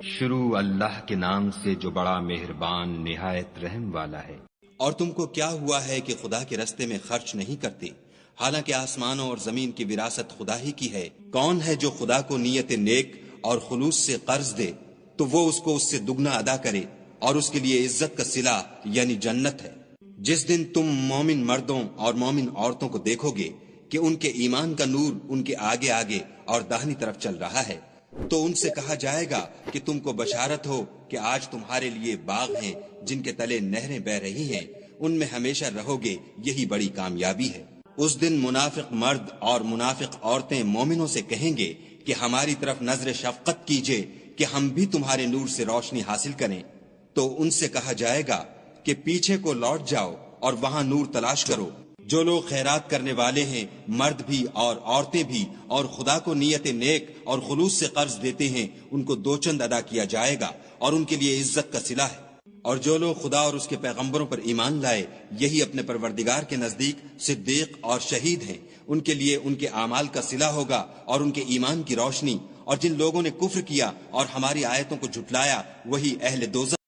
شروع اللہ کے نام سے جو بڑا مہربان نہایت رحم والا ہے۔ اور تم کو کیا ہوا ہے کہ خدا کے رستے میں خرچ نہیں کرتے، حالانکہ آسمانوں اور زمین کی وراثت خدا ہی کی ہے؟ کون ہے جو خدا کو نیت نیک اور خلوص سے قرض دے تو وہ اس کو اس سے دگنا ادا کرے، اور اس کے لیے عزت کا صلہ یعنی جنت ہے۔ جس دن تم مومن مردوں اور مومن عورتوں کو دیکھو گے کہ ان کے ایمان کا نور ان کے آگے آگے اور داہنی طرف چل رہا ہے، تو ان سے کہا جائے گا کہ تم کو بشارت ہو کہ آج تمہارے لیے باغ ہیں جن کے تلے نہریں بہ رہی ہیں، ان میں ہمیشہ رہو گے، یہی بڑی کامیابی ہے۔ اس دن منافق مرد اور منافق عورتیں مومنوں سے کہیں گے کہ ہماری طرف نظر شفقت کیجئے کہ ہم بھی تمہارے نور سے روشنی حاصل کریں، تو ان سے کہا جائے گا کہ پیچھے کو لوٹ جاؤ اور وہاں نور تلاش کرو۔ جو لوگ خیرات کرنے والے ہیں، مرد بھی اور عورتیں بھی، اور خدا کو نیت نیک اور خلوص سے قرض دیتے ہیں، ان کو دو چند ادا کیا جائے گا اور ان کے لیے عزت کا صلہ ہے۔ اور جو لوگ خدا اور اس کے پیغمبروں پر ایمان لائے، یہی اپنے پروردگار کے نزدیک صدیق اور شہید ہیں، ان کے لیے ان کے اعمال کا صلہ ہوگا اور ان کے ایمان کی روشنی۔ اور جن لوگوں نے کفر کیا اور ہماری آیتوں کو جھٹلایا، وہی اہل دوزخ